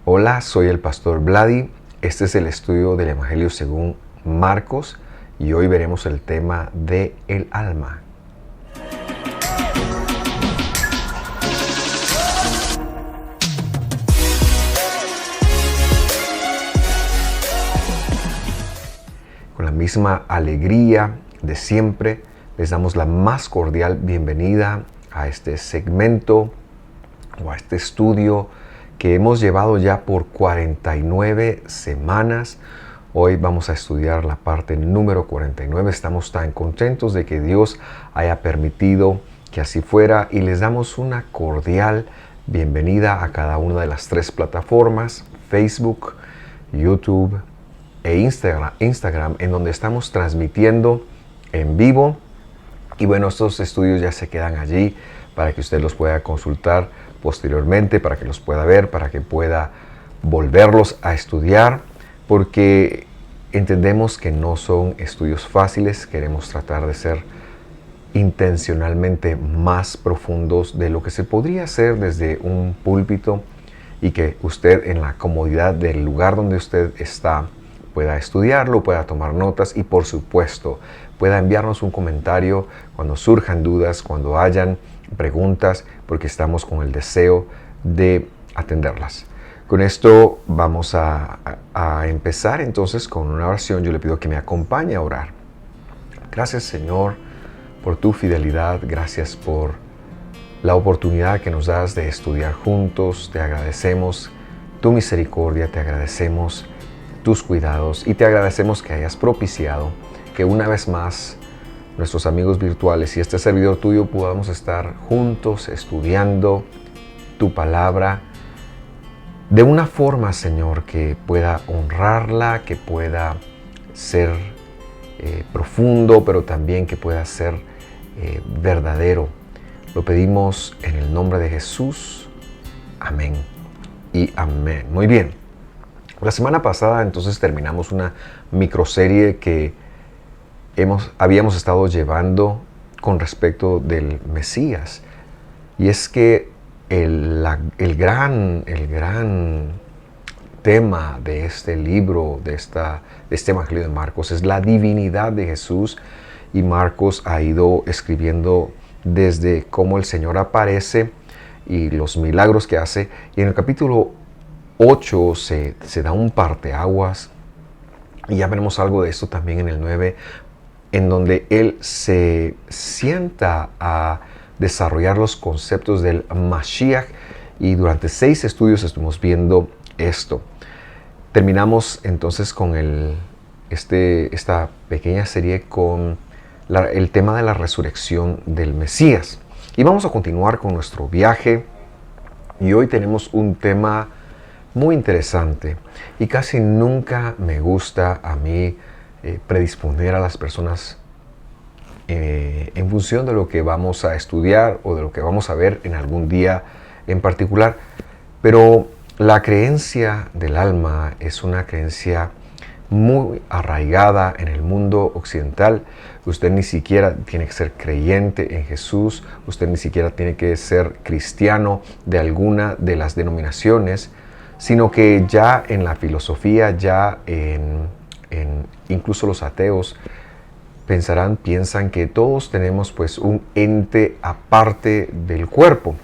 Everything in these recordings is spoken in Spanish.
Hola, soy el pastor Vladi. Este es el estudio del Evangelio según Marcos y hoy veremos el tema de el alma. Con la misma alegría de siempre, les damos la más cordial bienvenida a este segmento o a este estudio que hemos llevado ya por 49 semanas. Hoy vamos a estudiar la parte número 49. Estamos tan contentos de que Dios haya permitido que así fuera y les damos una cordial bienvenida a cada una de las tres plataformas, Facebook, YouTube e Instagram, en donde estamos transmitiendo en vivo. Y bueno, estos estudios ya se quedan allí para que usted los pueda consultar posteriormente, para que los pueda ver, para que pueda volverlos a estudiar, porque entendemos que no son estudios fáciles. Queremos tratar de ser intencionalmente más profundos de lo que se podría hacer desde un púlpito y que usted en la comodidad del lugar donde usted está pueda estudiarlo, pueda tomar notas y por supuesto pueda enviarnos un comentario cuando surjan dudas, cuando hayan preguntas, porque estamos con el deseo de atenderlas. Con esto vamos a empezar entonces con una oración. Yo le pido que me acompañe a orar. Gracias, Señor, por tu fidelidad. Gracias por la oportunidad que nos das de estudiar juntos. Te agradecemos tu misericordia, te agradecemos tus cuidados y te agradecemos que hayas propiciado que una vez más nuestros amigos virtuales y este servidor tuyo podamos estar juntos estudiando tu palabra de una forma, Señor, que pueda honrarla, que pueda ser profundo, pero también que pueda ser verdadero. Lo pedimos en el nombre de Jesús. Amén y amén. Muy bien. La semana pasada entonces terminamos una microserie que habíamos estado llevando con respecto del Mesías. Y es que el gran tema de este libro, de este Evangelio de Marcos, es la divinidad de Jesús. Y Marcos ha ido escribiendo desde cómo el Señor aparece y los milagros que hace. Y en el capítulo 8 se da un parteaguas. Y ya veremos algo de esto también en el 9, en donde Él se sienta a desarrollar los conceptos del Mashiach. Y durante 6 estudios estuvimos viendo esto. Terminamos entonces con esta pequeña serie con el tema de la resurrección del Mesías. Y vamos a continuar con nuestro viaje. Y hoy tenemos un tema muy interesante. Y casi nunca me gusta a mí predisponer a las personas en función de lo que vamos a estudiar o de lo que vamos a ver en algún día en particular. Pero la creencia del alma es una creencia muy arraigada en el mundo occidental. Usted ni siquiera tiene que ser creyente en Jesús, usted ni siquiera tiene que ser cristiano de alguna de las denominaciones, sino que ya en la filosofía, ya incluso los ateos piensan que todos tenemos pues un ente aparte del cuerpo.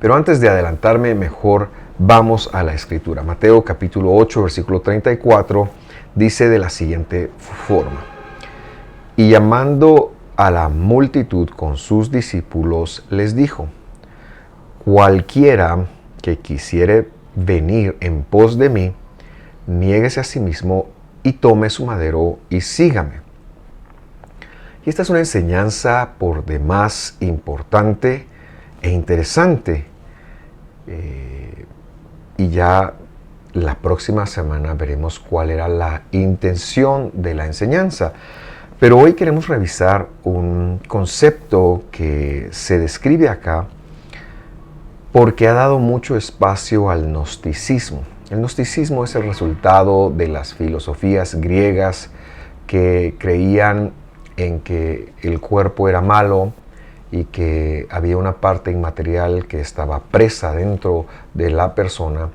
Pero antes de adelantarme, mejor vamos a la escritura. Mateo capítulo 8, versículo 34, dice de la siguiente forma: y llamando a la multitud con sus discípulos, les dijo: cualquiera que quisiere venir en pos de mí, niéguese a sí mismo y tome su madero y sígame. Y esta es una enseñanza por demás importante e interesante. Y ya la próxima semana veremos cuál era la intención de la enseñanza. Pero hoy queremos revisar un concepto que se describe acá porque ha dado mucho espacio al gnosticismo. El gnosticismo es el resultado de las filosofías griegas que creían en que el cuerpo era malo y que había una parte inmaterial que estaba presa dentro de la persona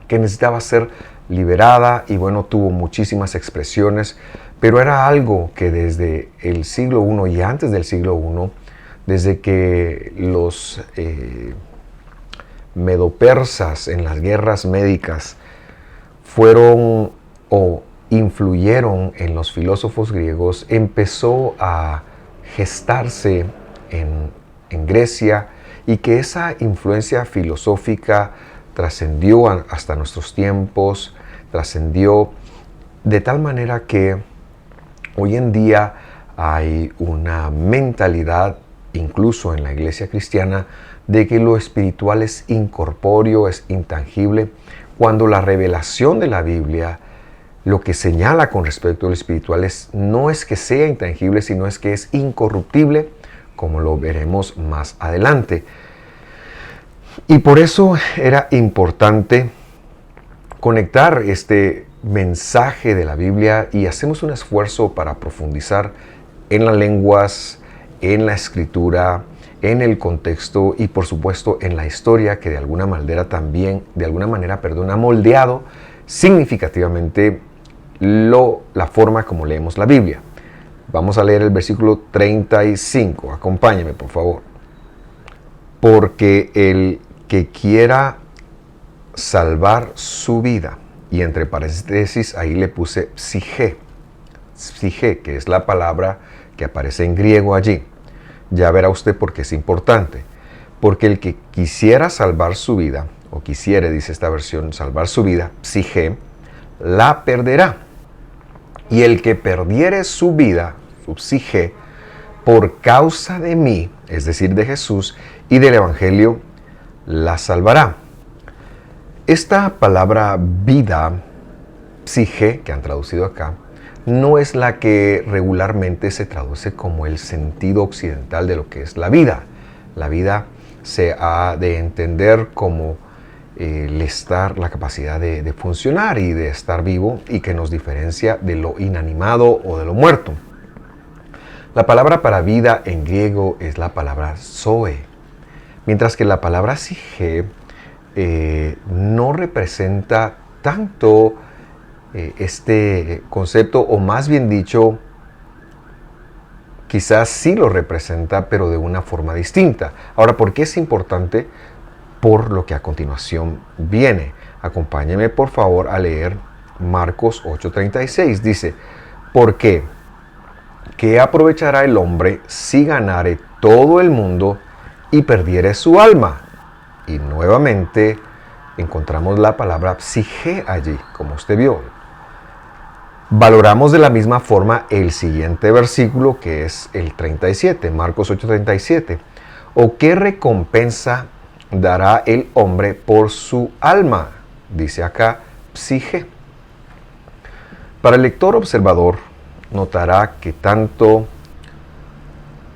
que necesitaba ser liberada, y bueno, tuvo muchísimas expresiones, pero era algo que desde el siglo I y antes del siglo I, desde que los medopersas en las guerras médicas fueron o influyeron en los filósofos griegos, empezó a gestarse en Grecia, y que esa influencia filosófica trascendió hasta nuestros tiempos, trascendió de tal manera que hoy en día hay una mentalidad, incluso en la iglesia cristiana, de que lo espiritual es incorpóreo, es intangible, cuando la revelación de la Biblia lo que señala con respecto al espiritual no es que sea intangible, sino es que es incorruptible, como lo veremos más adelante. Y por eso era importante conectar este mensaje de la Biblia, y hacemos un esfuerzo para profundizar en las lenguas, en la escritura, en el contexto y por supuesto en la historia, que de alguna manera ha moldeado significativamente la forma como leemos la Biblia. Vamos a leer el versículo 35. Acompáñame, por favor. Porque el que quiera salvar su vida, y entre paréntesis ahí le puse psige, que es la palabra que aparece en griego allí. Ya verá usted por qué es importante. Porque el que quisiera salvar su vida, o quisiere, dice esta versión, salvar su vida, psige, la perderá. Y el que perdiere su vida, su psige, por causa de mí, es decir, de Jesús y del Evangelio, la salvará. Esta palabra vida, psige, que han traducido acá, no es la que regularmente se traduce como el sentido occidental de lo que es la vida. La vida se ha de entender como la capacidad de funcionar y de estar vivo, y que nos diferencia de lo inanimado o de lo muerto. La palabra para vida en griego es la palabra zoe, mientras que la palabra psige no representa tanto este concepto, o más bien dicho, quizás sí lo representa, pero de una forma distinta. Ahora, ¿por qué es importante? Por lo que a continuación viene. Acompáñeme por favor a leer Marcos 8:36. Dice, ¿por qué? ¿Qué aprovechará el hombre si ganare todo el mundo y perdiere su alma? Y nuevamente encontramos la palabra psige allí, como usted vio. Valoramos de la misma forma el siguiente versículo, que es el 37, Marcos 8:37. ¿O qué recompensa dará el hombre por su alma? Dice acá psige. Para el lector observador, notará que tanto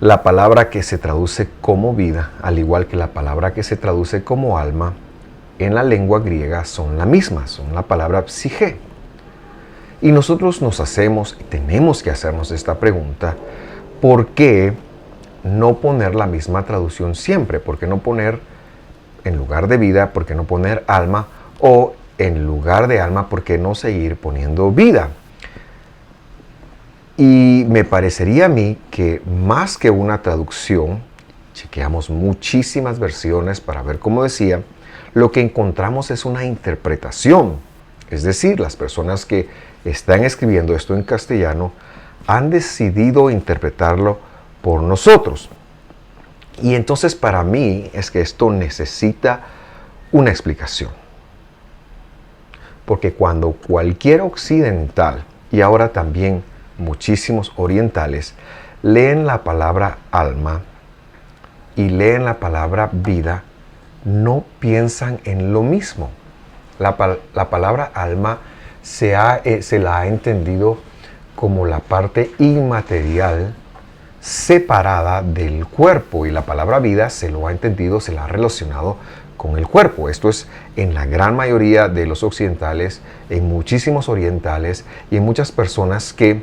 la palabra que se traduce como vida, al igual que la palabra que se traduce como alma, en la lengua griega son la misma, son la palabra psige. Y nosotros nos hacemos y tenemos que hacernos esta pregunta: ¿por qué no poner la misma traducción siempre? ¿Por qué no poner en lugar de vida? ¿Por qué no poner alma? O en lugar de alma, ¿por qué no seguir poniendo vida? Y me parecería a mí que más que una traducción, chequeamos muchísimas versiones para ver cómo decía, lo que encontramos es una interpretación. Es decir, las personas que están escribiendo esto en castellano han decidido interpretarlo por nosotros. Y entonces para mí es que esto necesita una explicación. Porque cuando cualquier occidental, y ahora también muchísimos orientales, leen la palabra alma y leen la palabra vida, no piensan en lo mismo. La palabra alma se la ha entendido como la parte inmaterial separada del cuerpo, y la palabra vida se lo ha entendido, se la ha relacionado con el cuerpo. Esto es en la gran mayoría de los occidentales, en muchísimos orientales y en muchas personas que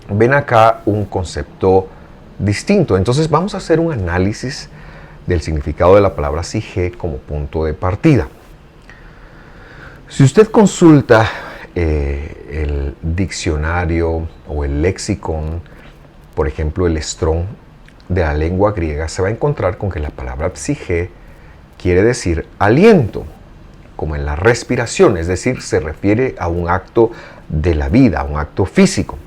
ven acá un concepto distinto. Entonces vamos a hacer un análisis del significado de la palabra sige como punto de partida. Si usted consulta el diccionario o el lexicon, por ejemplo el Strong de la lengua griega, se va a encontrar con que la palabra psige quiere decir aliento, como en la respiración, es decir, se refiere a un acto de la vida, a un acto físico.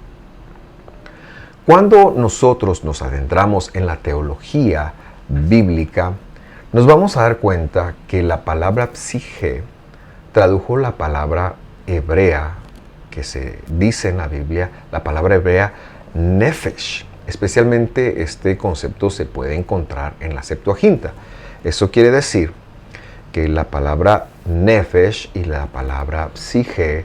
Cuando nosotros nos adentramos en la teología bíblica, nos vamos a dar cuenta que la palabra psige tradujo la palabra hebrea que se dice en la Biblia, la palabra hebrea nefesh. Especialmente este concepto se puede encontrar en la Septuaginta. Eso quiere decir que la palabra nefesh y la palabra psige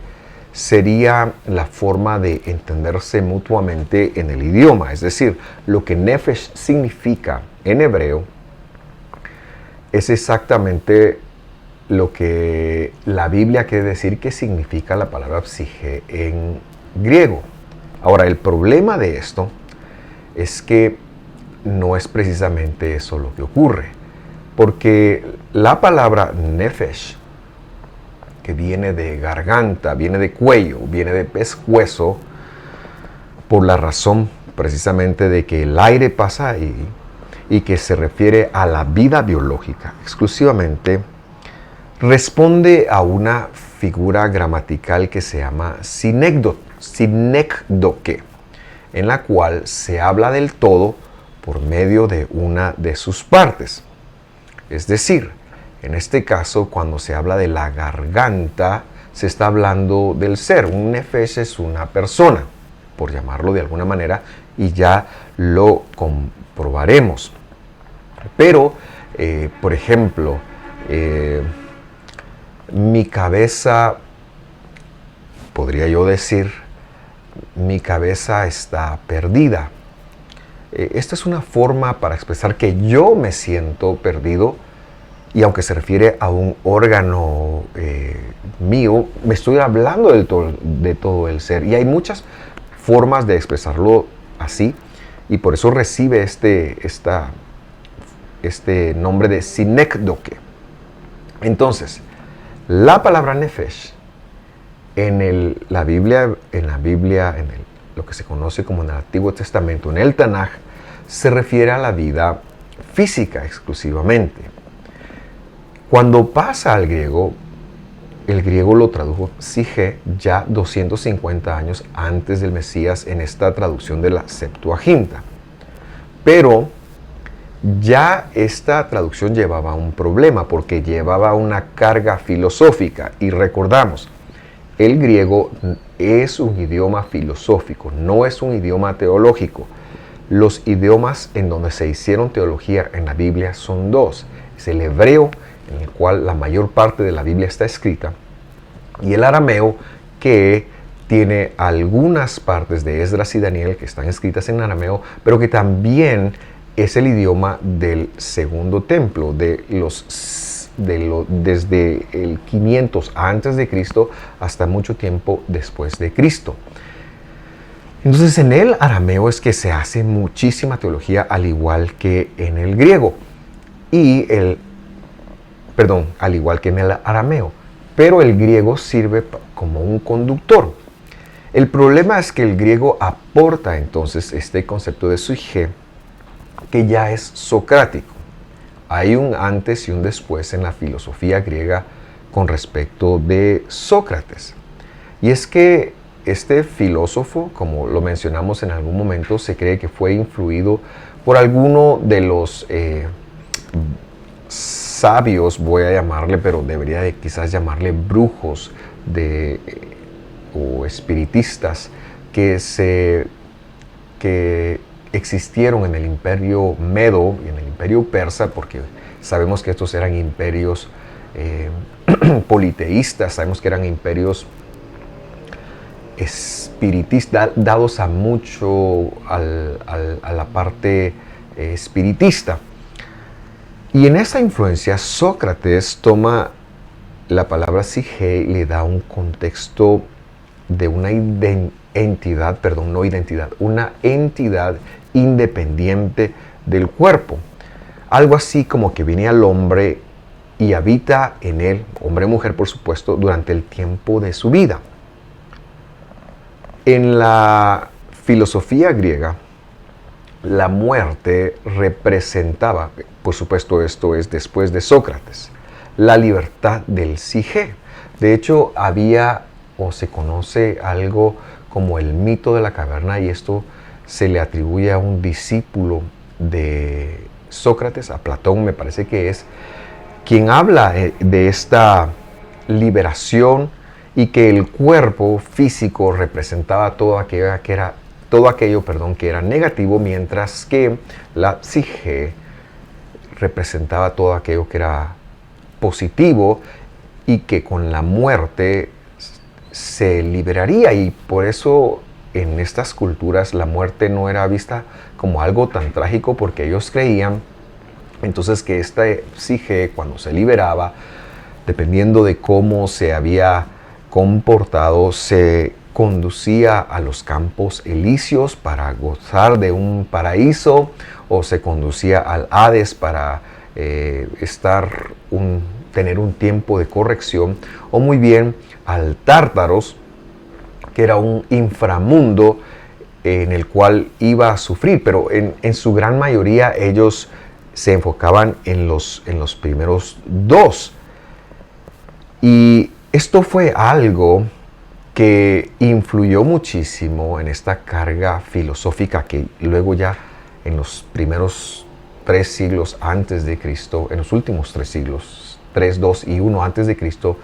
sería la forma de entenderse mutuamente en el idioma. Es decir, lo que nefesh significa en hebreo es exactamente lo que la Biblia quiere decir que significa la palabra psige en griego. Ahora, el problema de esto es que no es precisamente eso lo que ocurre, porque la palabra nefesh, que viene de garganta, viene de cuello, viene de pescuezo, por la razón precisamente de que el aire pasa ahí y que se refiere a la vida biológica exclusivamente, responde a una figura gramatical que se llama sinécdoque, en la cual se habla del todo por medio de una de sus partes. Es decir, en este caso, cuando se habla de la garganta, se está hablando del ser. Un nefesh es una persona, por llamarlo de alguna manera, y ya lo comprobaremos. Pero, por ejemplo, mi cabeza, podría yo decir, mi cabeza está perdida. Esta es una forma para expresar que yo me siento perdido, y aunque se refiere a un órgano mío, me estoy hablando de todo el ser. Y hay muchas formas de expresarlo así, y por eso recibe este nombre de sinécdoque. Entonces, la palabra nefesh en la Biblia, lo que se conoce como en el Antiguo Testamento, en el Tanaj, se refiere a la vida física exclusivamente. Cuando pasa al griego, el griego lo tradujo sige ya 250 años antes del Mesías en esta traducción de la Septuaginta. Pero ya esta traducción llevaba un problema porque llevaba una carga filosófica. Y recordamos, el griego es un idioma filosófico, no es un idioma teológico. Los idiomas en donde se hicieron teología en la Biblia son dos. Es el hebreo, en el cual la mayor parte de la Biblia está escrita, y el arameo, que tiene algunas partes de Esdras y Daniel que están escritas en arameo, pero que también es el idioma del segundo templo, desde el 500 antes de Cristo hasta mucho tiempo después de Cristo. Entonces, en el arameo es que se hace muchísima teología, al igual que en el griego, al igual que en el arameo, pero el griego sirve como un conductor. El problema es que el griego aporta entonces este concepto de suije, que ya es socrático. Hay un antes y un después en la filosofía griega con respecto de Sócrates. Y es que este filósofo, como lo mencionamos en algún momento, se cree que fue influido por alguno de los sabios, voy a llamarle, pero debería de quizás llamarle brujos o espiritistas que existieron en el imperio medo y en el imperio persa, porque sabemos que estos eran imperios politeístas, sabemos que eran imperios espiritistas, dados a mucho a la parte espiritista. Y en esa influencia, Sócrates toma la palabra sige y le da un contexto de una entidad independiente del cuerpo. Algo así como que viene al hombre y habita en él, hombre o mujer por supuesto, durante el tiempo de su vida. En la filosofía griega, la muerte representaba, por supuesto esto es después de Sócrates, la libertad del psique. De hecho, había o se conoce algo como el mito de la caverna, y esto se le atribuye a un discípulo de Sócrates, a Platón me parece que es, quien habla de esta liberación y que el cuerpo físico representaba todo aquello que era negativo, mientras que la psique representaba todo aquello que era positivo y que con la muerte se liberaría. Y por eso en estas culturas la muerte no era vista como algo tan trágico, porque ellos creían entonces que esta psique, cuando se liberaba, dependiendo de cómo se había comportado, se conducía a los campos elíseos para gozar de un paraíso, o se conducía al Hades para tener un tiempo de corrección, o muy bien al Tártaros, que era un inframundo en el cual iba a sufrir, pero en su gran mayoría ellos se enfocaban en los primeros dos. Y esto fue algo que influyó muchísimo en esta carga filosófica que luego ya en los primeros 3 siglos antes de Cristo, en los últimos 3 siglos, 3, 2 y 1 antes de Cristo,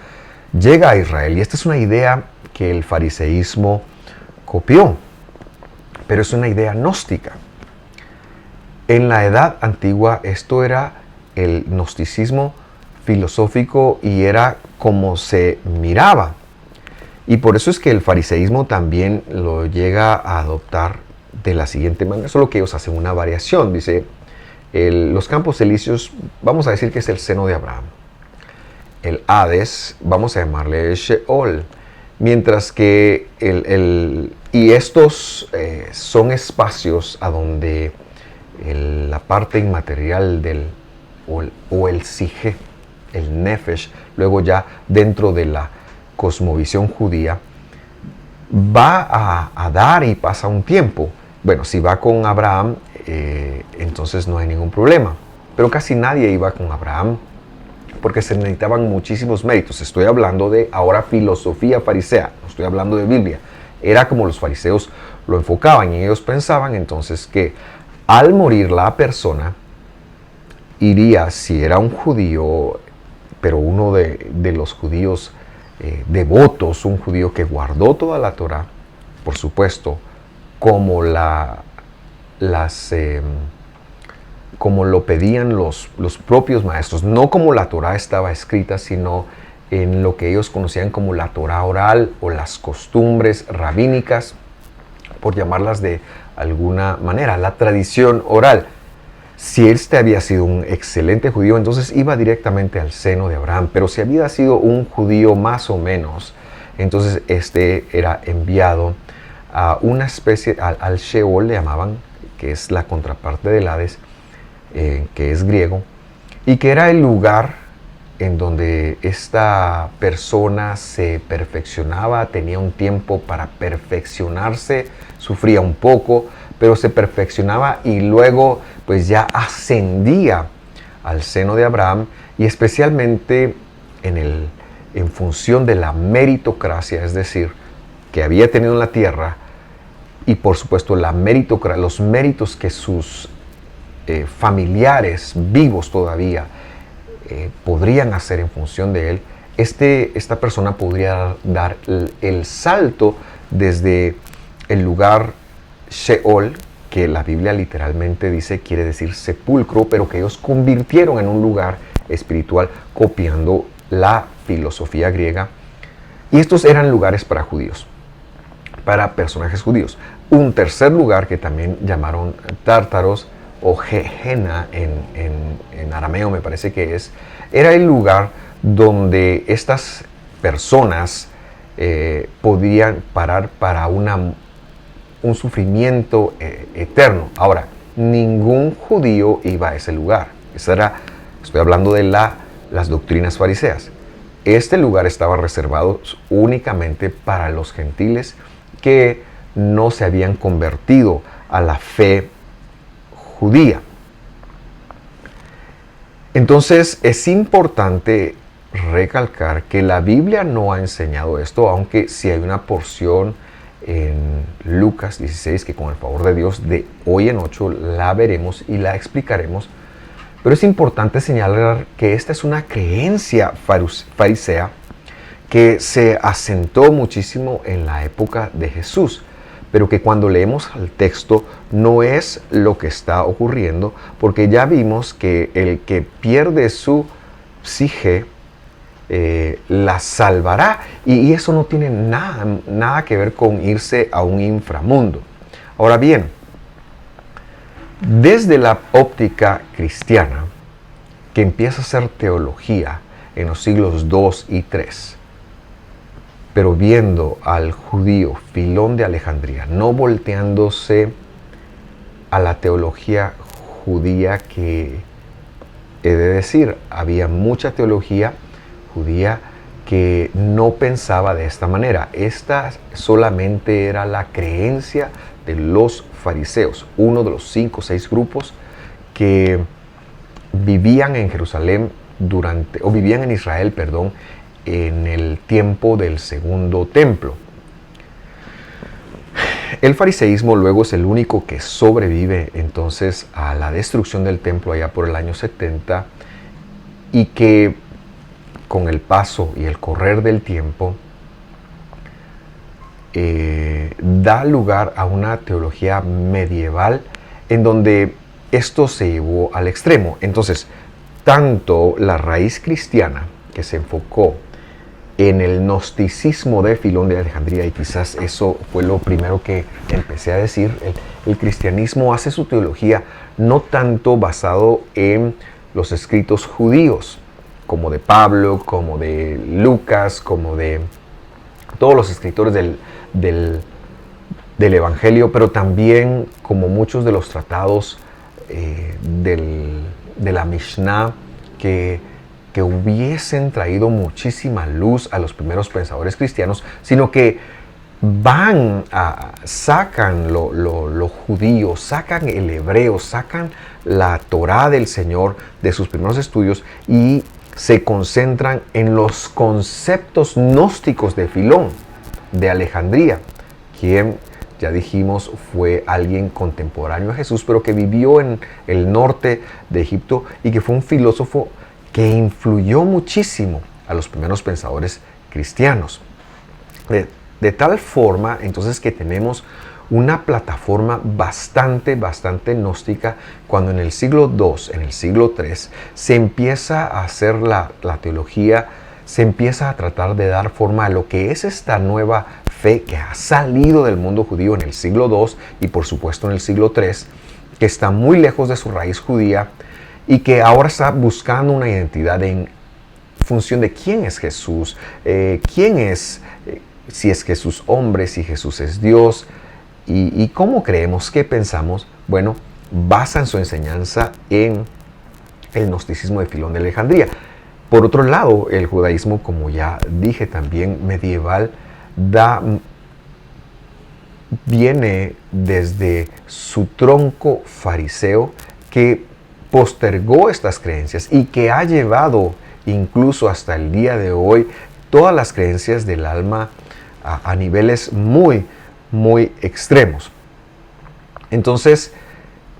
llega a Israel. Y esta es una idea que el fariseísmo copió, pero es una idea gnóstica. En la Edad Antigua esto era el gnosticismo filosófico y era como se miraba. Y por eso es que el fariseísmo también lo llega a adoptar de la siguiente manera, solo que ellos hacen una variación. Dice, los campos elíseos, vamos a decir que es el seno de Abraham. El Hades, vamos a llamarle Sheol. Mientras que y estos son espacios a donde la parte inmaterial o el psique, el nefesh, luego ya dentro de la cosmovisión judía, va a dar y pasa un tiempo. Bueno, si va con Abraham, entonces no hay ningún problema. Pero casi nadie iba con Abraham porque se necesitaban muchísimos méritos. Estoy hablando de ahora filosofía farisea, no estoy hablando de Biblia. Era como los fariseos lo enfocaban, y ellos pensaban entonces que al morir la persona iría, si era un judío, pero uno de los judíos devotos, un judío que guardó toda la Torá, por supuesto, como como lo pedían los propios maestros, no como la Torá estaba escrita, sino en lo que ellos conocían como la Torá oral o las costumbres rabínicas, por llamarlas de alguna manera, la tradición oral. Si este había sido un excelente judío, entonces iba directamente al seno de Abraham, pero si había sido un judío más o menos, entonces este era enviado a una especie, al Sheol le llamaban, que es la contraparte del Hades, que es griego, y que era el lugar en donde esta persona se perfeccionaba, tenía un tiempo para perfeccionarse, sufría un poco, pero se perfeccionaba y luego pues ya ascendía al seno de Abraham, y especialmente en función de la meritocracia, es decir, que había tenido en la tierra, y por supuesto la meritocracia, los méritos que sus familiares vivos todavía podrían hacer en función de él, esta persona podría dar el salto desde el lugar Sheol, que la Biblia literalmente dice, quiere decir sepulcro, pero que ellos convirtieron en un lugar espiritual copiando la filosofía griega. Y estos eran lugares para judíos, para personajes judíos. Un tercer lugar que también llamaron Tártaros o Gehenna en arameo me parece que era el lugar donde estas personas podían parar para una un sufrimiento eterno. Ahora, ningún judío iba a ese lugar. Estoy hablando de las doctrinas fariseas. Este lugar estaba reservado únicamente para los gentiles que no se habían convertido a la fe judía. Entonces es importante recalcar que la Biblia no ha enseñado esto, aunque sí hay una porción en Lucas 16 que con el favor de Dios de hoy en 8 la veremos y la explicaremos. Pero es importante señalar que esta es una creencia farisea que se asentó muchísimo en la época de Jesús, pero que cuando leemos el texto no es lo que está ocurriendo, porque ya vimos que el que pierde su psique la salvará, y eso no tiene nada que ver con irse a un inframundo. Ahora bien, desde la óptica cristiana, que empieza a ser teología en los siglos II y III, pero viendo al judío Filón de Alejandría, no volteándose a la teología judía, que he de decir, había mucha teología judía que no pensaba de esta manera. Esta solamente era la creencia de los fariseos, uno de los 5 o 6 grupos que vivían en Jerusalén vivían en Israel, en el tiempo del segundo templo. El fariseísmo luego es el único que sobrevive entonces a la destrucción del templo allá por el año 70, y que con el paso y el correr del tiempo da lugar a una teología medieval en donde esto se llevó al extremo. Entonces, tanto la raíz cristiana, que se enfocó en el gnosticismo de Filón de Alejandría, y quizás eso fue lo primero que empecé a decir, el cristianismo hace su teología no tanto basado en los escritos judíos, como de Pablo, como de Lucas, como de todos los escritores del Evangelio, pero también como muchos de los tratados de la Mishnah que hubiesen traído muchísima luz a los primeros pensadores cristianos, sino que sacan lo judío, sacan el hebreo, sacan la Torá del Señor de sus primeros estudios y se concentran en los conceptos gnósticos de Filón de Alejandría, quien, ya dijimos, fue alguien contemporáneo a Jesús, pero que vivió en el norte de Egipto y que fue un filósofo que influyó muchísimo a los primeros pensadores cristianos. De tal forma, entonces, que tenemos una plataforma bastante gnóstica, cuando en el siglo II, en el siglo III, se empieza a hacer la teología, se empieza a tratar de dar forma a lo que es esta nueva fe que ha salido del mundo judío en el siglo II y por supuesto en el siglo III, que está muy lejos de su raíz judía y que ahora está buscando una identidad en función de quién es Jesús, si es Jesús hombre, si Jesús es Dios, y cómo creemos, qué pensamos. Bueno, basan su enseñanza en el gnosticismo de Filón de Alejandría. Por otro lado, el judaísmo, como ya dije también, medieval, viene desde su tronco fariseo, que postergó estas creencias y que ha llevado incluso hasta el día de hoy todas las creencias del alma a niveles muy extremos. Entonces,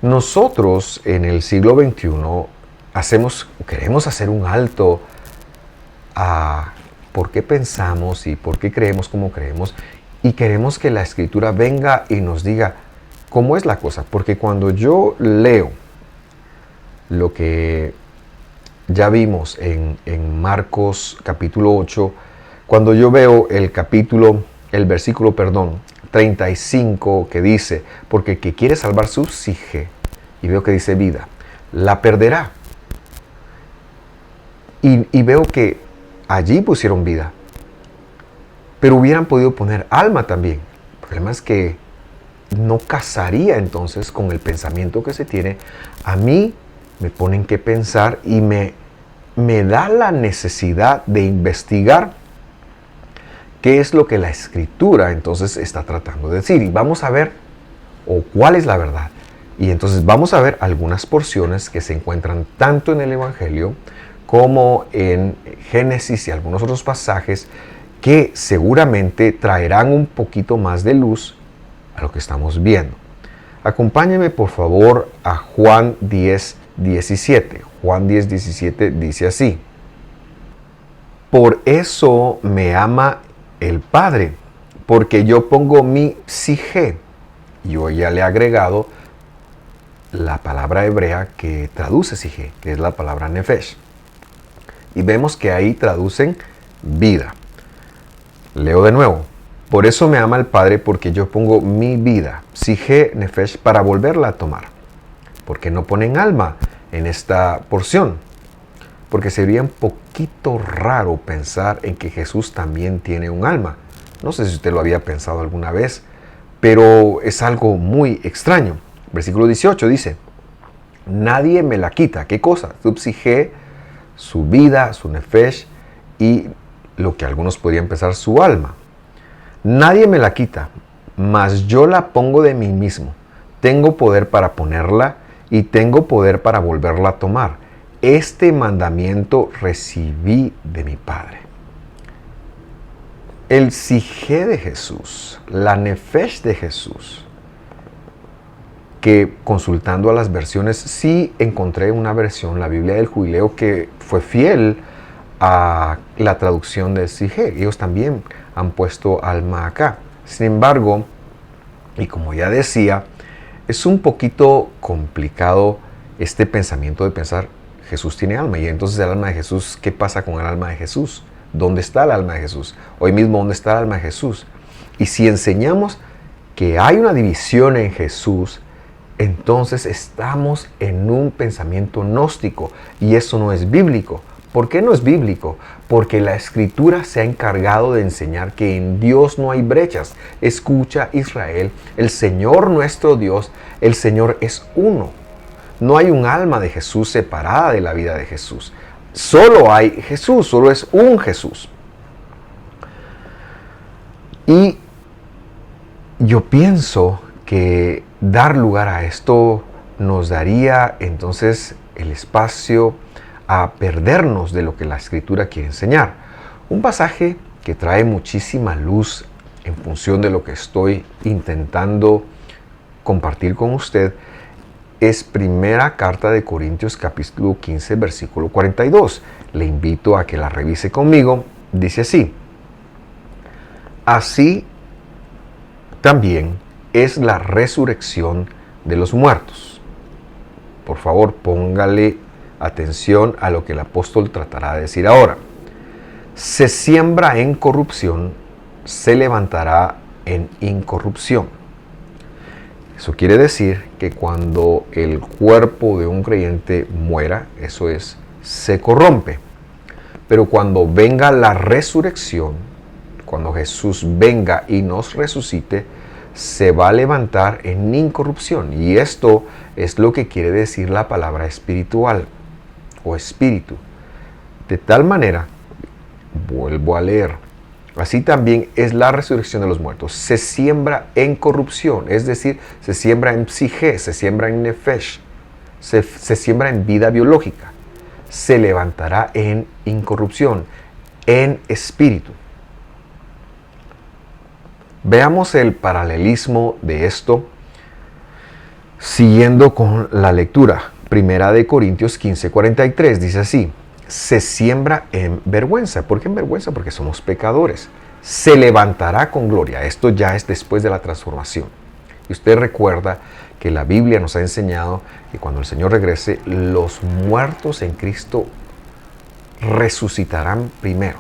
nosotros en el siglo XXI queremos hacer un alto a por qué pensamos y por qué creemos como creemos, y queremos que la Escritura venga y nos diga cómo es la cosa. Porque cuando yo leo lo que ya vimos en Marcos capítulo 8, cuando yo veo el versículo 35, que dice, porque el que quiere salvar su psique, y veo que dice vida, la perderá. Y veo que allí pusieron vida, pero hubieran podido poner alma también. El problema es que no casaría entonces con el pensamiento que se tiene. A mí me ponen que pensar y me da la necesidad de investigar qué es lo que la Escritura entonces está tratando de decir. Y vamos a ver, o cuál es la verdad. Y entonces vamos a ver algunas porciones que se encuentran tanto en el Evangelio como en Génesis y algunos otros pasajes que seguramente traerán un poquito más de luz a lo que estamos viendo. Acompáñenme por favor a Juan 10:17. Juan 10:17 dice así: por eso me ama el Padre, porque yo pongo mi psige. Yo ya le he agregado la palabra hebrea que traduce psige, que es la palabra nefesh. Y vemos que ahí traducen vida. Leo de nuevo. Por eso me ama el Padre, porque yo pongo mi vida, psige, nefesh, para volverla a tomar. ¿Por qué no ponen alma en esta porción? Porque sería un poquito raro pensar en que Jesús también tiene un alma. No sé si usted lo había pensado alguna vez, pero es algo muy extraño. Versículo 18 dice: nadie me la quita. ¿Qué cosa? Su psige, su vida, su nefesh y lo que algunos podrían pensar, su alma. Nadie me la quita, mas yo la pongo de mí mismo. Tengo poder para ponerla y tengo poder para volverla a tomar. Este mandamiento recibí de mi Padre. El psige de Jesús, la nefesh de Jesús, que consultando a las versiones, sí encontré una versión, la Biblia del Jubileo, que fue fiel a la traducción de psige. Ellos también han puesto alma acá. Sin embargo, y como ya decía, es un poquito complicado este pensamiento de pensar Jesús tiene alma. Y entonces el alma de Jesús, ¿qué pasa con el alma de Jesús? ¿Dónde está el alma de Jesús? Hoy mismo, ¿dónde está el alma de Jesús? Y si enseñamos que hay una división en Jesús, entonces estamos en un pensamiento gnóstico. Y eso no es bíblico. ¿Por qué no es bíblico? Porque la Escritura se ha encargado de enseñar que en Dios no hay brechas. Escucha, Israel, el Señor nuestro Dios, el Señor es uno. No hay un alma de Jesús separada de la vida de Jesús. Solo hay Jesús, solo es un Jesús. Y yo pienso que dar lugar a esto nos daría entonces el espacio a perdernos de lo que la Escritura quiere enseñar. Un pasaje que trae muchísima luz en función de lo que estoy intentando compartir con usted es Primera Carta de Corintios capítulo 15 versículo 42. Le invito a que la revise conmigo. Dice así: así también es la resurrección de los muertos. Por favor, póngale atención a lo que el apóstol tratará de decir ahora. Se siembra en corrupción, se levantará en incorrupción. Eso quiere decir que cuando el cuerpo de un creyente muera, eso es, se corrompe. Pero cuando venga la resurrección, cuando Jesús venga y nos resucite, se va a levantar en incorrupción. Y esto es lo que quiere decir la palabra espiritual o espíritu. De tal manera, vuelvo a leer, así también es la resurrección de los muertos. Se siembra en corrupción, es decir, se siembra en psige, se siembra en nefesh, se siembra en vida biológica. Se levantará en incorrupción, en espíritu. Veamos el paralelismo de esto siguiendo con la lectura. Primera de Corintios 15:43 dice así: se siembra en vergüenza. ¿Por qué en vergüenza? Porque somos pecadores. Se levantará con gloria. Esto ya es después de la transformación. Y usted recuerda que la Biblia nos ha enseñado que cuando el Señor regrese, los muertos en Cristo resucitarán primero.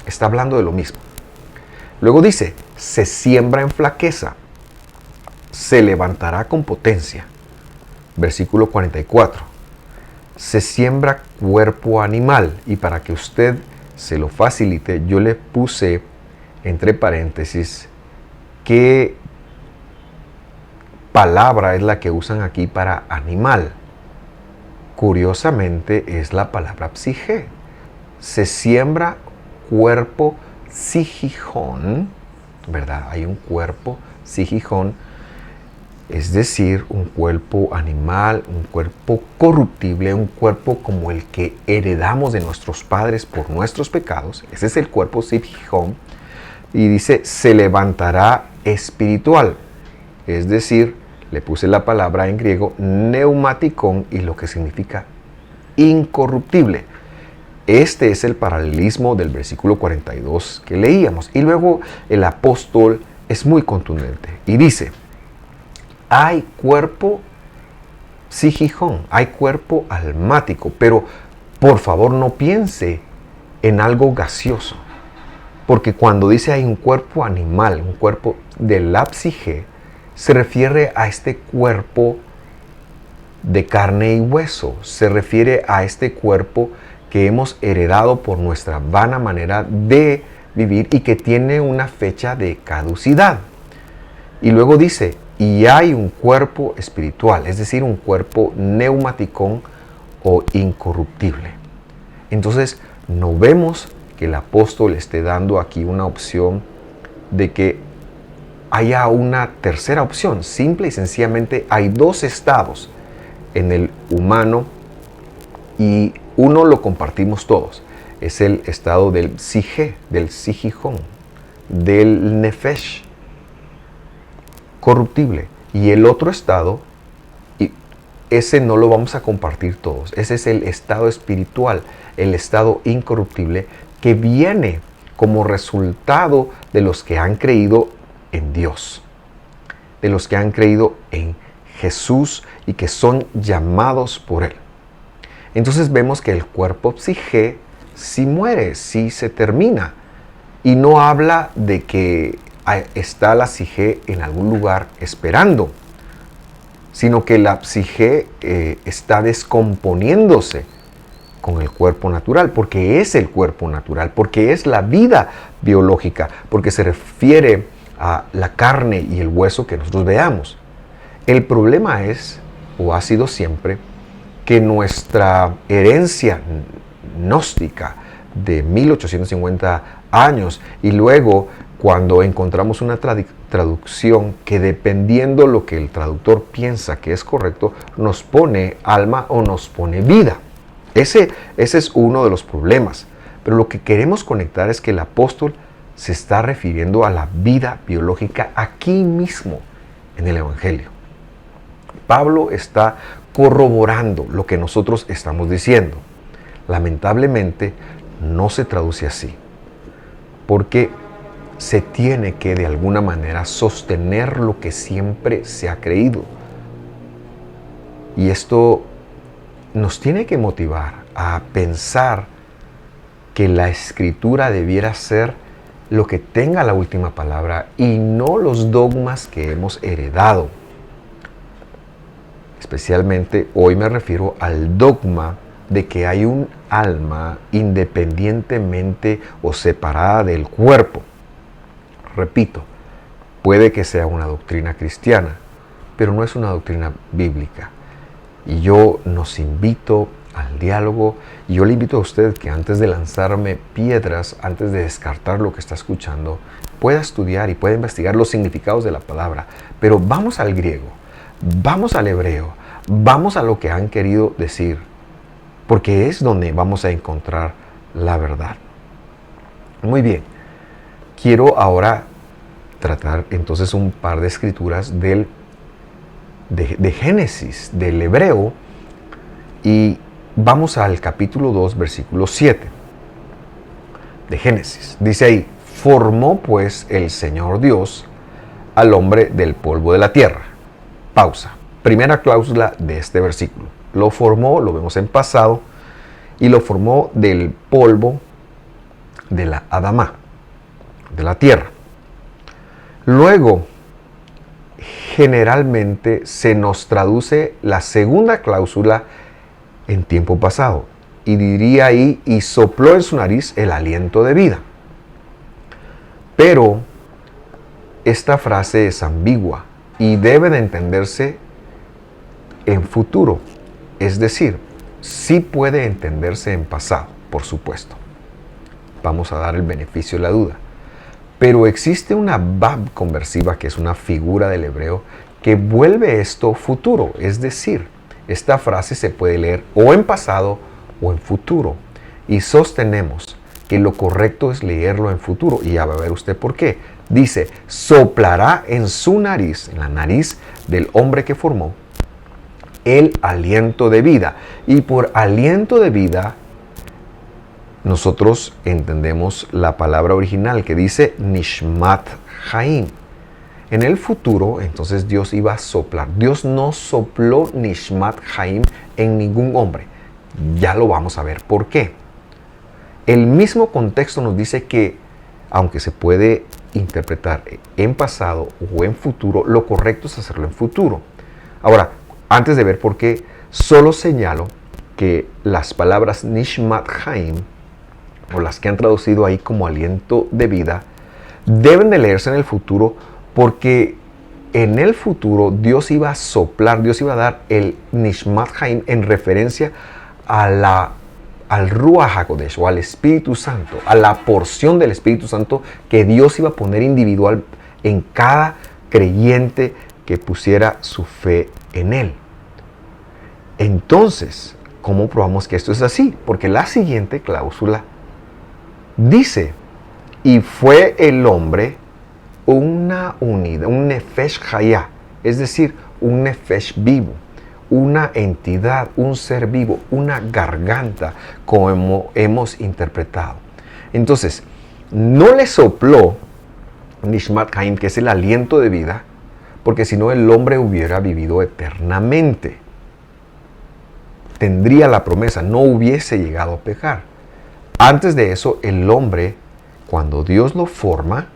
Está hablando de lo mismo. Luego dice: se siembra en flaqueza, se levantará con potencia. Versículo 44. Se siembra cuerpo animal. Y para que usted se lo facilite, yo le puse entre paréntesis que palabra es la que usan aquí para animal. Curiosamente es la palabra psige. Se siembra cuerpo psígicón, ¿verdad? Hay un cuerpo psígicón, es decir, un cuerpo animal, un cuerpo corruptible, un cuerpo como el que heredamos de nuestros padres por nuestros pecados. Ese es el cuerpo psígicón. Y dice, se levantará espiritual. Es decir, le puse la palabra en griego neumaticón y lo que significa incorruptible. Este es el paralelismo del versículo 42 que leíamos. Y luego el apóstol es muy contundente y dice, hay cuerpo psígicón, hay cuerpo almático, pero por favor no piense en algo gaseoso. Porque cuando dice hay un cuerpo animal, un cuerpo de la psige, se refiere a este cuerpo de carne y hueso, se refiere a este cuerpo que hemos heredado por nuestra vana manera de vivir y que tiene una fecha de caducidad. Y luego dice, y hay un cuerpo espiritual, es decir, un cuerpo neumaticón o incorruptible. Entonces, no vemos que el apóstol esté dando aquí una opción de que haya una tercera opción. Simple y sencillamente hay dos estados en el humano y uno lo compartimos todos. Es el estado del psige, del psígicón, del nefesh, corruptible. Y el otro estado, y ese no lo vamos a compartir todos. Ese es el estado espiritual, el estado incorruptible que viene como resultado de los que han creído en Dios, de los que han creído en Jesús y que son llamados por Él. Entonces vemos que el cuerpo psige sí muere, sí se termina. Y no habla de que está la psige en algún lugar esperando, sino que la psige está descomponiéndose con el cuerpo natural, porque es el cuerpo natural, porque es la vida biológica, porque se refiere a la carne y el hueso que nosotros veamos. El problema es, o ha sido siempre, que nuestra herencia gnóstica de 1850 años y luego cuando encontramos una traducción que dependiendo lo que el traductor piensa que es correcto, nos pone alma o nos pone vida. Ese es uno de los problemas. Pero lo que queremos conectar es que el apóstol se está refiriendo a la vida biológica aquí mismo en el Evangelio. Pablo está corroborando lo que nosotros estamos diciendo. Lamentablemente no se traduce así, porque se tiene que de alguna manera sostener lo que siempre se ha creído. Y esto nos tiene que motivar a pensar que la escritura debiera ser lo que tenga la última palabra y no los dogmas que hemos heredado. Especialmente hoy me refiero al dogma de que hay un alma independientemente o separada del cuerpo. Repito, puede que sea una doctrina cristiana, pero no es una doctrina bíblica. Y yo nos invito al diálogo y yo le invito a usted que antes de lanzarme piedras, antes de descartar lo que está escuchando, pueda estudiar y pueda investigar los significados de la palabra. Pero vamos al griego, vamos al hebreo, vamos a lo que han querido decir, porque es donde vamos a encontrar la verdad. Muy bien, quiero ahora tratar entonces un par de escrituras de Génesis, del hebreo, y vamos al capítulo 2, versículo 7 de Génesis. Dice ahí, formó pues el Señor Dios al hombre del polvo de la tierra. Pausa. Primera cláusula de este versículo. Lo formó, lo vemos en pasado, y lo formó del polvo de la Adamá, de la tierra. Luego, generalmente se nos traduce la segunda cláusula en tiempo pasado, y diría ahí, y sopló en su nariz el aliento de vida. Pero esta frase es ambigua y debe de entenderse en futuro. Es decir, sí puede entenderse en pasado, por supuesto. Vamos a dar el beneficio de la duda. Pero existe una bab conversiva, que es una figura del hebreo, que vuelve esto futuro. Es decir, esta frase se puede leer o en pasado o en futuro. Y sostenemos que lo correcto es leerlo en futuro. Y ya va a ver usted por qué. Dice, soplará en su nariz, en la nariz del hombre que formó, el aliento de vida. Y por aliento de vida, nosotros entendemos la palabra original que dice Nishmat Haim. En el futuro, entonces Dios iba a soplar. Dios no sopló Nishmat Haim en ningún hombre. Ya lo vamos a ver por qué. El mismo contexto nos dice que, aunque se puede interpretar en pasado o en futuro, lo correcto es hacerlo en futuro. Ahora, antes de ver por qué, solo señalo que las palabras Nishmat Haim, o las que han traducido ahí como aliento de vida, deben de leerse en el futuro, porque en el futuro Dios iba a soplar, Dios iba a dar el Nishmat Haim en referencia al Ruach HaKodesh, o al Espíritu Santo, a la porción del Espíritu Santo que Dios iba a poner individual en cada creyente que pusiera su fe en Él. Entonces, ¿cómo probamos que esto es así? Porque la siguiente cláusula dice, y fue el hombre una unidad, un nefesh hayah, es decir, un nefesh vivo, una entidad, un ser vivo, una garganta, como hemos interpretado. Entonces, no le sopló Nishmat Haim, que es el aliento de vida, porque si no el hombre hubiera vivido eternamente. Tendría la promesa, no hubiese llegado a pecar. Antes de eso, el hombre, cuando Dios lo forma,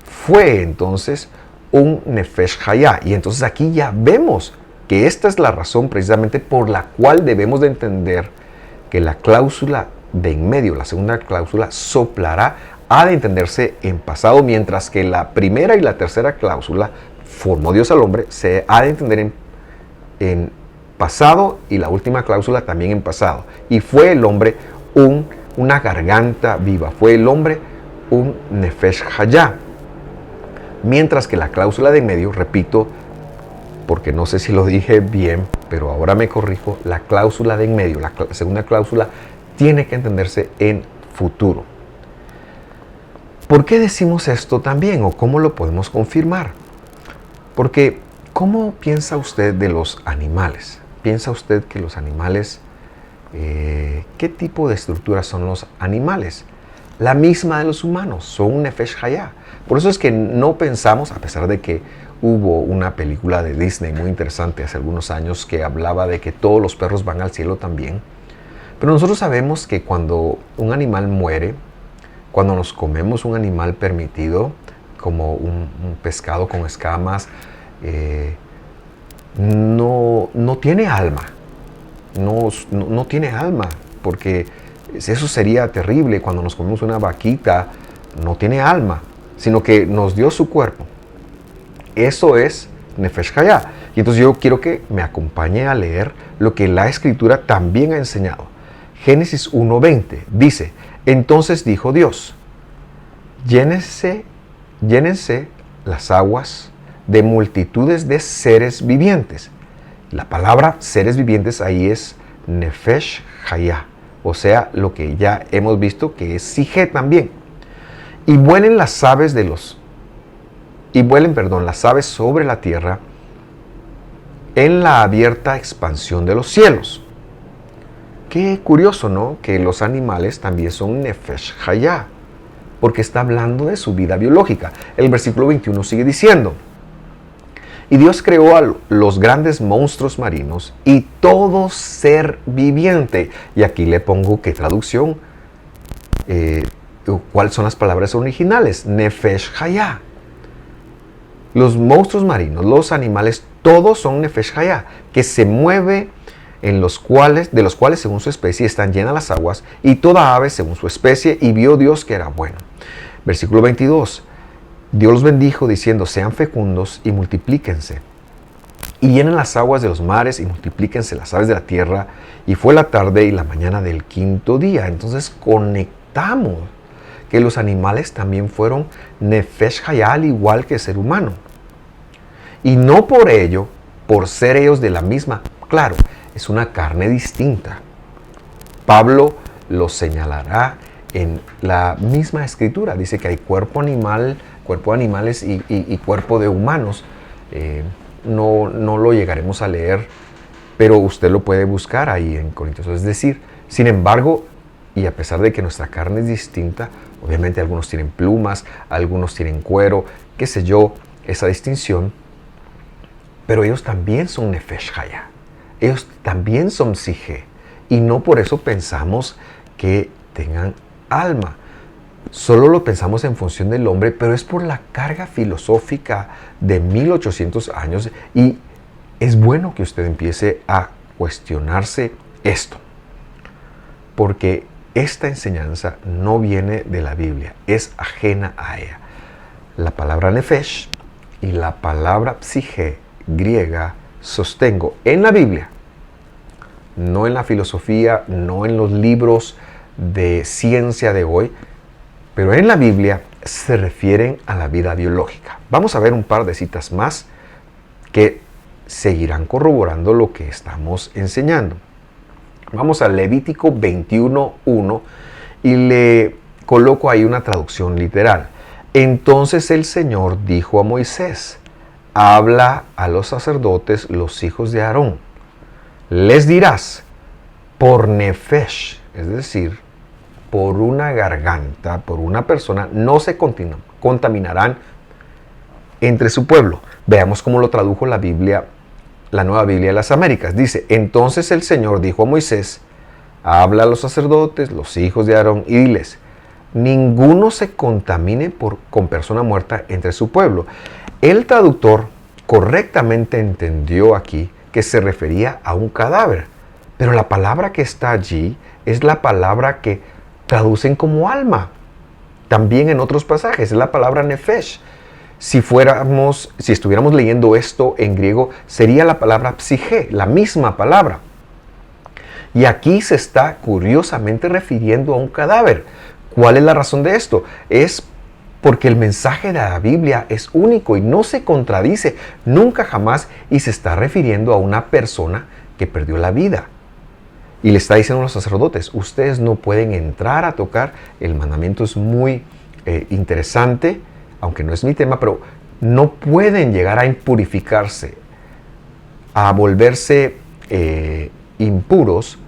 fue entonces un Nefesh Hayah. Y entonces aquí ya vemos que esta es la razón precisamente por la cual debemos de entender que la cláusula de en medio, la segunda cláusula, soplará, ha de entenderse en pasado, mientras que la primera y la tercera cláusula, formó Dios al hombre, se ha de entender en pasado, y la última cláusula también en pasado. Y fue el hombre una garganta viva, fue el hombre un Nefesh Hayah. Mientras que la cláusula de en medio, repito, porque no sé si lo dije bien, pero ahora me corrijo, la cláusula de en medio, la segunda cláusula, tiene que entenderse en futuro. ¿Por qué decimos esto también, o cómo lo podemos confirmar? Porque, ¿cómo piensa usted de los animales? ¿Piensa usted que los animales, qué tipo de estructura son los animales? La misma de los humanos, son un Nefesh Hayah. Por eso es que no pensamos, a pesar de que hubo una película de Disney muy interesante hace algunos años que hablaba de que todos los perros van al cielo también, pero nosotros sabemos que cuando un animal muere, cuando nos comemos un animal permitido, como un pescado con escamas, no tiene alma. No tiene alma, porque eso sería terrible. Cuando nos comemos una vaquita, no tiene alma, sino que nos dio su cuerpo. Eso es Nefesh Hayah. Y entonces yo quiero que me acompañe a leer lo que la Escritura también ha enseñado. Génesis 1:20 dice, entonces dijo Dios, llénense las aguas de multitudes de seres vivientes. La palabra seres vivientes ahí es Nefesh Hayah, o sea, lo que ya hemos visto que es Sige también. Y vuelen las aves las aves sobre la tierra en la abierta expansión de los cielos. Qué curioso, ¿no? Que los animales también son Nefesh Hayah, porque está hablando de su vida biológica. El versículo 21 sigue diciendo, y Dios creó a los grandes monstruos marinos y todo ser viviente. Y aquí le pongo qué traducción, cuáles son las palabras originales. Nefesh Hayah. Los monstruos marinos, los animales, todos son Nefesh Hayah, que se mueve de los cuales según su especie están llenas las aguas, y toda ave según su especie, y vio Dios que era bueno. Versículo 22. Dios los bendijo diciendo, sean fecundos y multiplíquense. Y llenen las aguas de los mares y multiplíquense las aves de la tierra. Y fue la tarde y la mañana del quinto día. Entonces conectamos que los animales también fueron nefesh hayah, al igual que el ser humano. Y no por ello, por ser ellos de la misma, claro, es una carne distinta. Pablo lo señalará en la misma escritura. Dice que hay cuerpo animal, cuerpo de animales y cuerpo de humanos. No lo llegaremos a leer, pero usted lo puede buscar ahí en Corintios. Es decir, sin embargo, y a pesar de que nuestra carne es distinta, obviamente algunos tienen plumas, algunos tienen cuero, qué sé yo, esa distinción, pero ellos también son nefesh hayah, ellos también son psije, y no por eso pensamos que tengan alma. Solo lo pensamos en función del hombre, pero es por la carga filosófica de 1800 años, y es bueno que usted empiece a cuestionarse esto, porque esta enseñanza no viene de la Biblia, es ajena a ella. La palabra nefesh y la palabra psije griega, sostengo, en la Biblia, no en la filosofía, no en los libros de ciencia de hoy, pero en la Biblia se refieren a la vida biológica. Vamos a ver un par de citas más que seguirán corroborando lo que estamos enseñando. Vamos a Levítico 21:1 y le coloco ahí una traducción literal. Entonces el Señor dijo a Moisés, habla a los sacerdotes, los hijos de Aarón. Les dirás, por nefesh, es decir, por una garganta, por una persona, no se contaminarán entre su pueblo. Veamos cómo lo tradujo la Biblia, la Nueva Biblia de las Américas. Dice, entonces el Señor dijo a Moisés, habla a los sacerdotes, los hijos de Aarón, y diles, ninguno se contamine con persona muerta entre su pueblo. El traductor correctamente entendió aquí que se refería a un cadáver, pero la palabra que está allí es la palabra que traducen como alma. También en otros pasajes es la palabra nefesh. Si estuviéramos leyendo esto en griego, sería la palabra psige, la misma palabra. Y aquí se está curiosamente refiriendo a un cadáver. ¿Cuál es la razón de esto? Es porque el mensaje de la Biblia es único y no se contradice nunca jamás, y se está refiriendo a una persona que perdió la vida. Y le está diciendo a los sacerdotes, ustedes no pueden entrar a tocar. El mandamiento es muy interesante, aunque no es mi tema, pero no pueden llegar a impurificarse, a volverse impuros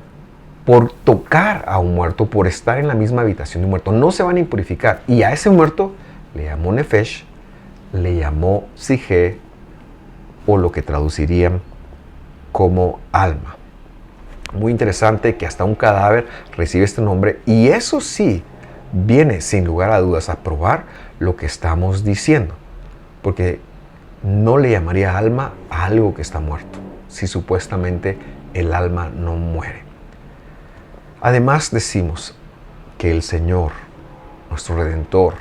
por tocar a un muerto, por estar en la misma habitación de un muerto. No se van a impurificar. Y a ese muerto le llamó nefesh, le llamó psige, o lo que traducirían como alma. Muy interesante que hasta un cadáver recibe este nombre, y eso sí viene sin lugar a dudas a probar lo que estamos diciendo, porque no le llamaría alma a algo que está muerto, si supuestamente el alma no muere. Además decimos que el Señor, nuestro Redentor,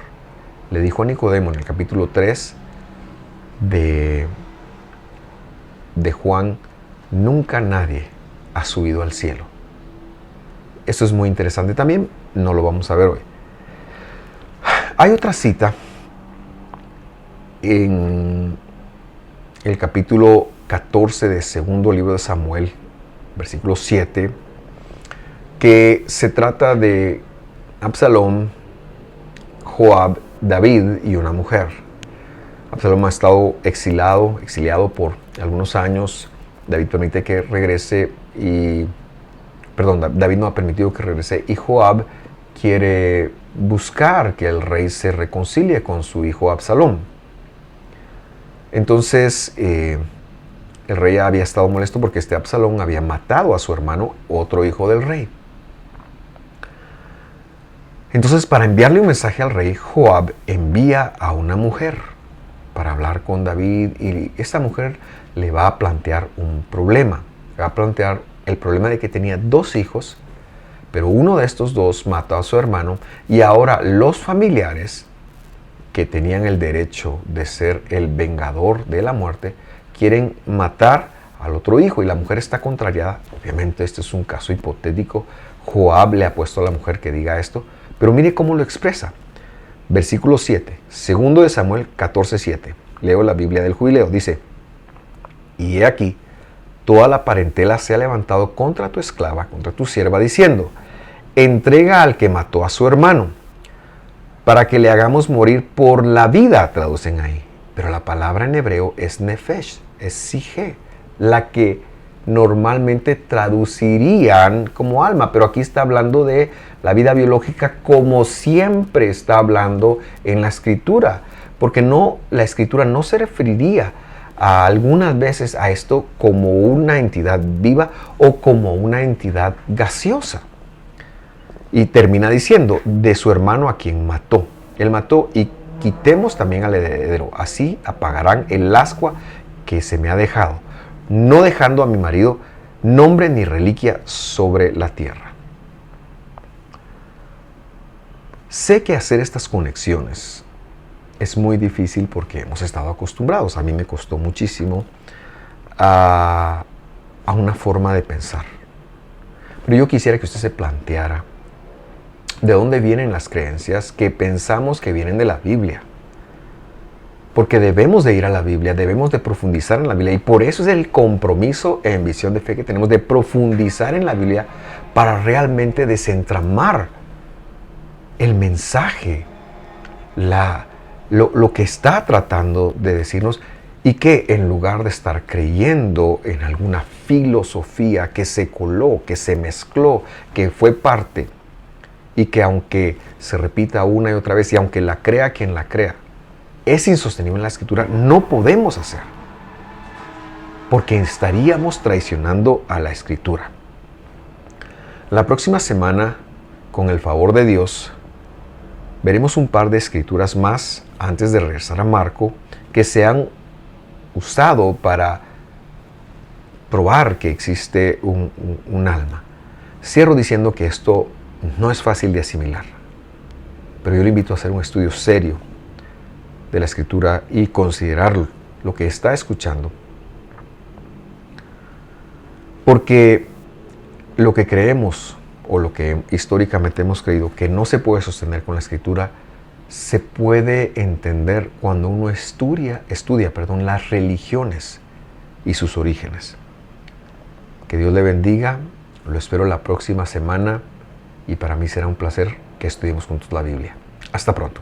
le dijo a Nicodemo en el capítulo 3 de Juan, nunca nadie ha subido al cielo. Esto es muy interesante también, no lo vamos a ver hoy. Hay otra cita en el capítulo 14 de segundo libro de Samuel, versículo 7, que se trata de Absalón, Joab, David y una mujer. Absalón ha estado exiliado por algunos años. David permite que regrese David no ha permitido que regrese, y Joab quiere buscar que el rey se reconcilie con su hijo Absalón. Entonces el rey había estado molesto porque Absalón había matado a su hermano, otro hijo del rey. Entonces, para enviarle un mensaje al rey, Joab envía a una mujer para hablar con David, y esta mujer le va a plantear un problema. Le va a plantear el problema de que tenía dos hijos, pero uno de estos dos mató a su hermano, y ahora los familiares que tenían el derecho de ser el vengador de la muerte, quieren matar al otro hijo y la mujer está contrariada. Obviamente este es un caso hipotético. Joab le ha puesto a la mujer que diga esto, pero mire cómo lo expresa. Versículo 7, segundo de Samuel 14:7. Leo la Biblia del Jubileo. Dice: y he aquí, toda la parentela se ha levantado contra tu esclava, contra tu sierva, diciendo: entrega al que mató a su hermano, para que le hagamos morir por la vida, traducen ahí. Pero la palabra en hebreo es nefesh, es sige, la que normalmente traducirían como alma, pero aquí está hablando de la vida biológica como siempre está hablando en la Escritura, porque la Escritura no se referiría algunas veces a esto como una entidad viva o como una entidad gaseosa. Y termina diciendo: de su hermano a quien mató. Él mató, y quitemos también al heredero. Así apagarán el ascua que se me ha dejado, no dejando a mi marido nombre ni reliquia sobre la tierra. Sé que hacer estas conexiones es muy difícil porque hemos estado acostumbrados. A mí me costó muchísimo a una forma de pensar. Pero yo quisiera que usted se planteara de dónde vienen las creencias que pensamos que vienen de la Biblia. Porque debemos de ir a la Biblia, debemos de profundizar en la Biblia. Y por eso es el compromiso en Visión de Fe que tenemos de profundizar en la Biblia para realmente desentramar el mensaje, lo que está tratando de decirnos, y que en lugar de estar creyendo en alguna filosofía que se coló, que se mezcló, que fue parte, y que aunque se repita una y otra vez, y aunque la crea quien la crea, es insostenible en la Escritura, no podemos hacer, porque estaríamos traicionando a la Escritura. La próxima semana, con el favor de Dios, veremos un par de escrituras más antes de regresar a Marco que se han usado para probar que existe un alma. Cierro diciendo que esto no es fácil de asimilar, pero yo le invito a hacer un estudio serio de la Escritura y considerar lo que está escuchando, porque lo que creemos o lo que históricamente hemos creído que no se puede sostener con la Escritura, se puede entender cuando uno estudia las religiones y sus orígenes. Que Dios le bendiga, lo espero la próxima semana y para mí será un placer que estudiemos juntos la Biblia. Hasta pronto.